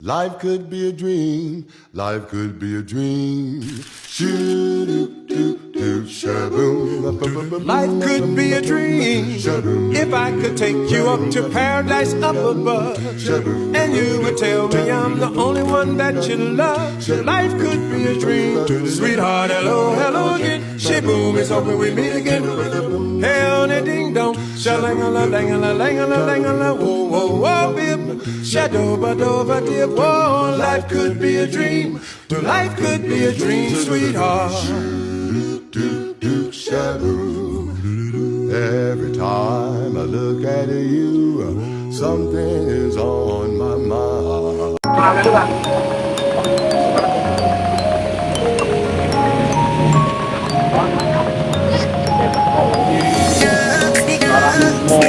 Life could be a dream, life could be a dream. Life could be a dream if I could take you up to paradise up above, and you would tell me I'm the only one that you love. Life could be a dream, sweetheart. Hello, hello again. Shaboom, it's hoping we meet again. Hell, ding dong, shalangala, langala, langala, langala, whoa, whoa, whoa, bib, shadow, badova, dear, whoa. Life could be a dream, life could be a dream, sweetheart. Every time I look at you, something is on my mind.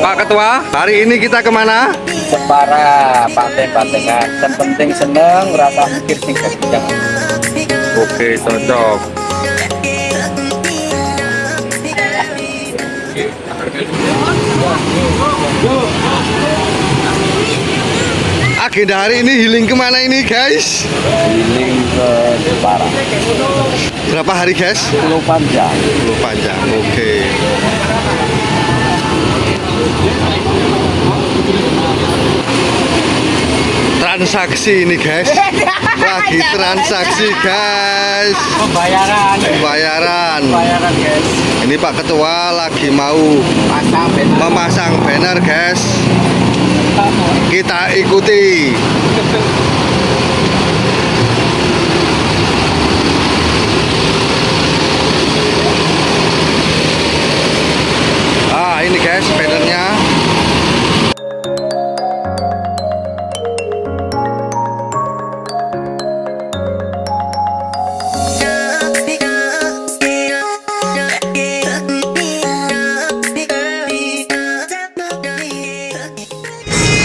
Pak Ketua, hari ini kita kemana? Jepara, pantai-pantengan. Yang penting seneng, rasa pikir tingkat jangan. Oke, cocok. Agenda hari ini healing kemana ini guys? Healing ke Jepara. Berapa hari guys? Pulau Panjang. Pulau Panjang, oke. Transaksi ini guys, lagi transaksi guys. Pembayaran Guys. Ini Pak Ketua lagi mau memasang banner guys. Kita ikuti. Ini guys bannernya.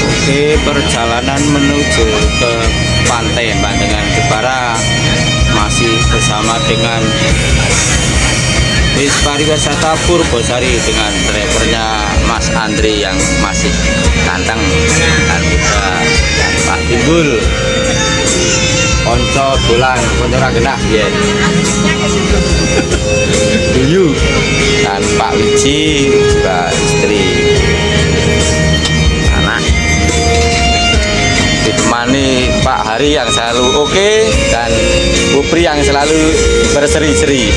Oke, perjalanan menuju ke pantai Pantengan Jepara masih bersama dengan bis pariwisata Purbosari dengan drivernya Mas Andri yang masih ganteng dan muda, dan Pak Timbul Konco Dolan Konco Ragenah ya Duyu, dan Pak Wiji juga istri anak, ditemani Pak Hari yang selalu oke dan Bu Pri yang selalu berseri-seri.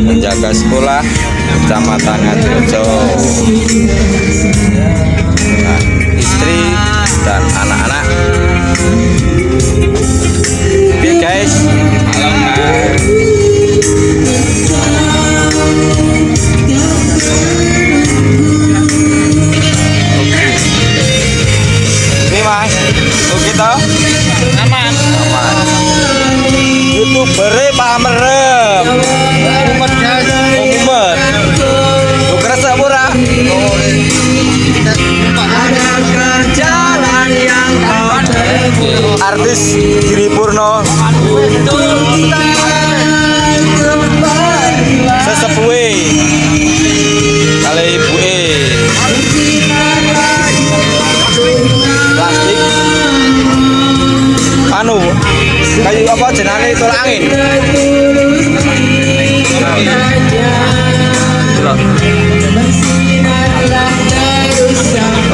Menjaga sekolah Kecamatan Ngadirejo, nah, istri dan anak-anak. Oke guys, ini mas, oke toh? Aman. YouTuber Pak Merem. Umet guys. Umet. Lu kerasa ora? Artis Giri Purno. Sesepuhe. Kali ibuke. Plastik. Anu, kayu apa jenenge tolak angin.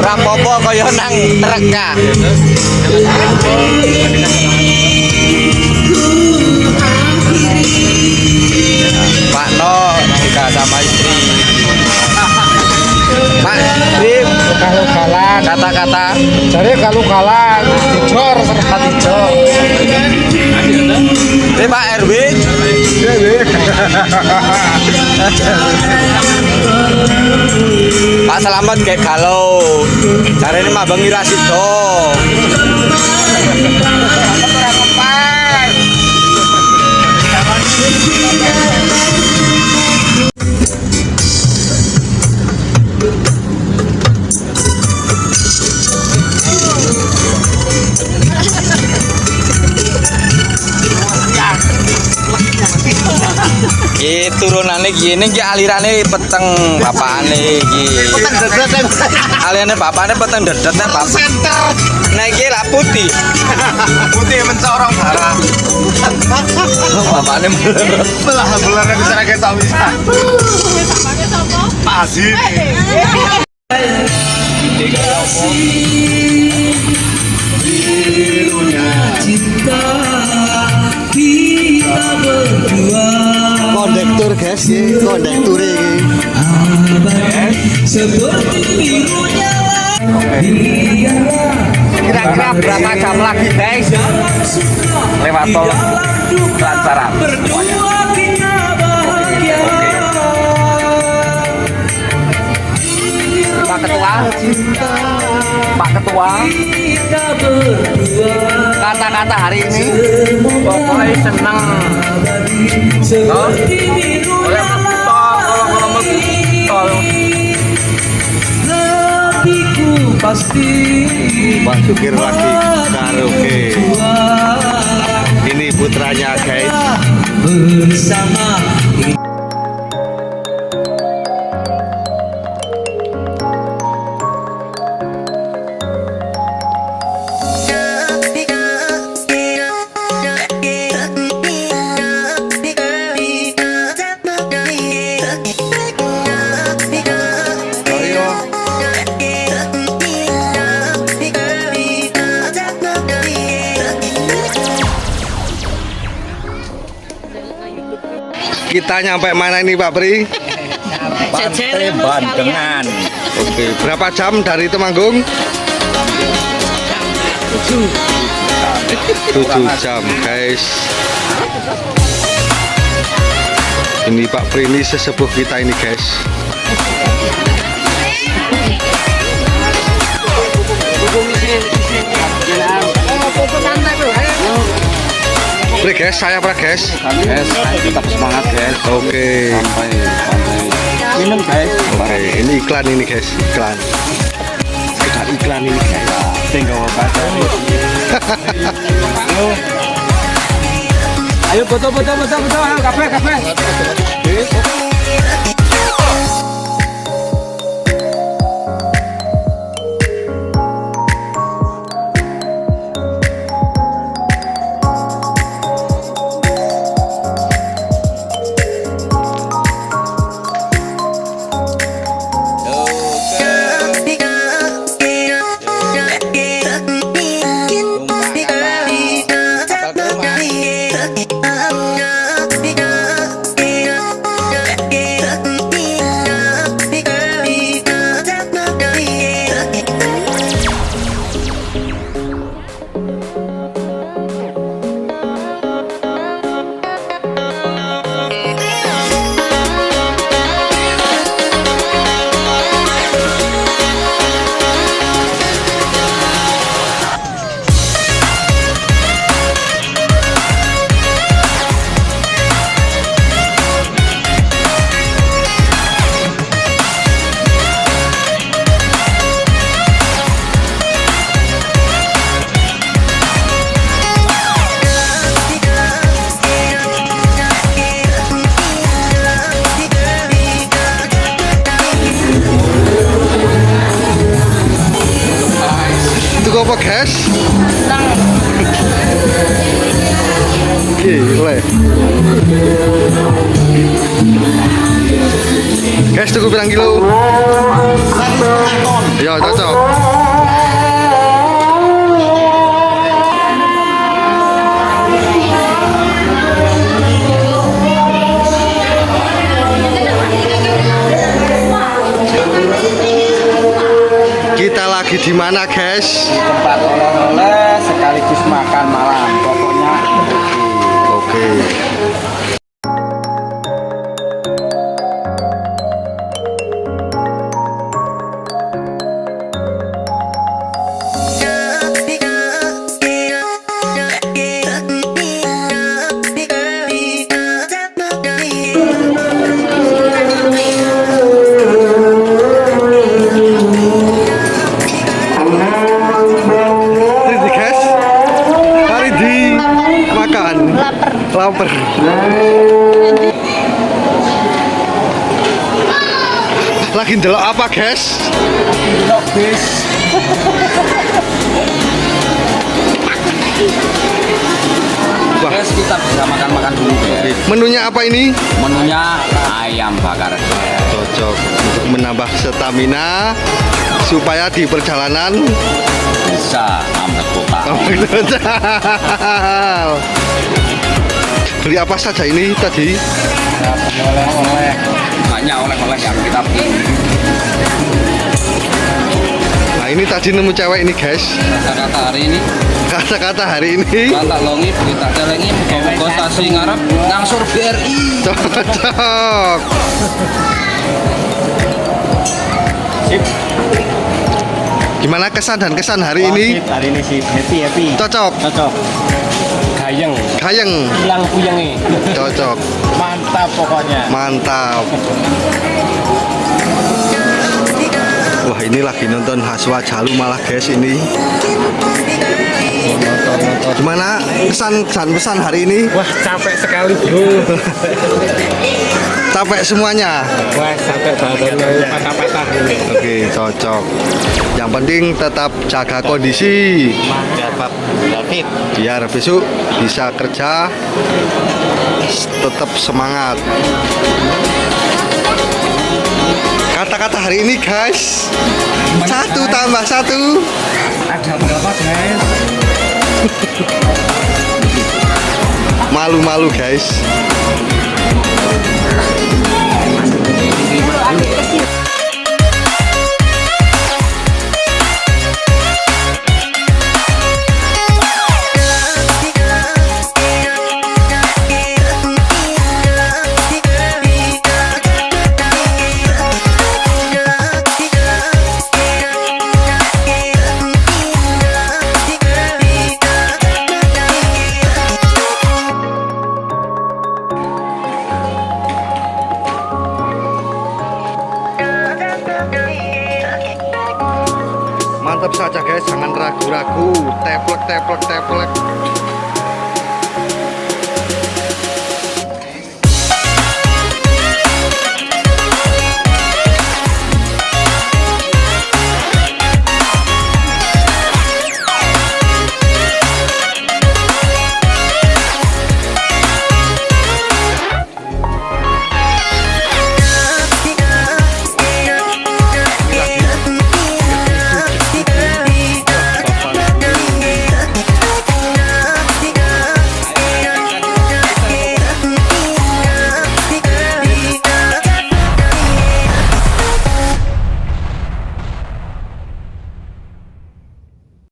Rapopo kaya nang reka. Pak No juga sama istri. Pak Bim, Kalu-kalan kata-kata jadi kalu-kalan dijor serta dijor. ini Pak RW. Pak Selamat kayak galau. Cara ini mah Bang Irasido. turunan iki alirane peteng bapakane iki. Alirane bapakane peteng dedet nek bapak. Nek iki lak putih. Putih mencorong darah. Bapakane Belah bulan yang bisa kita bisa. Pasti. Kondektur guys, kondektur ini. kira-kira berapa jam lagi guys? Lewat tol lancaran semuanya. Pak Ketua, Pak Ketua, kata-kata hari ini pokoknya seneng. Oh, oleh tol, Pasti Pak Sukir lagi karaoke. Ini putranya guys. bersama. Kita nyampe mana ini Pak Pri? Pantai Bandengan. Oke, berapa jam dari Temanggung? 7 jam guys. Ini Pak Pri ini sesepuh kita ini guys. Pri guys, saya apa guys? Guys, tetap semangat guys. Oke. Sampai minum guys. Oke, ini iklan ini guys, iklan. Sekedar iklan ini guys. Tinggal baca. Ayo foto, kafe. Itu apa guys? Gile. Guys, tuku pirang kilo? Ya, cocok. Kita lagi di mana, guys? Tempat oleh-oleh sekaligus makan malam. Pokoknya Oke. Ini guys, hari di makan. Lapar. Lagi ndelok apa, guys? Ndelok bis. Wah, Guys, kita bisa makan-makan dulu ya. menunya apa ini? Menunya ayam bakar. Cocok untuk menambah stamina supaya di perjalanan Bisa ambil kota. beli apa saja ini tadi? Oleh-oleh. Banyak oleh-oleh yang kita beli. Nah ini tadi nemu cewek ini, guys. Kata-kata hari ini, Kata-kata hari ini tak longi, berita celengi, muka-muka stasiun ngarep, ngangsur BRI. cocok. Gimana kesan dan kesan hari ini? Hari ini sih happy. Cocok. Cocok. Gayeng. Gayeng. Hilang puyengnya. Cocok. Mantap pokoknya. Mantap. Wah ini lagi nonton Haswa Jalu malah, guys, ini. Gimana kesan pesan hari ini? Wah, capek sekali, Bro. Capek semuanya. Wah, sampai badannya patah-patah ini. Oke, cocok. Yang penting tetap jaga kondisi biar besok bisa kerja tetap semangat. Kata-kata hari ini, guys. 1 tambah 1. Ada berapa, guys? Malu-malu, guys. Mantap saja, guys, jangan ragu-ragu. Teplek.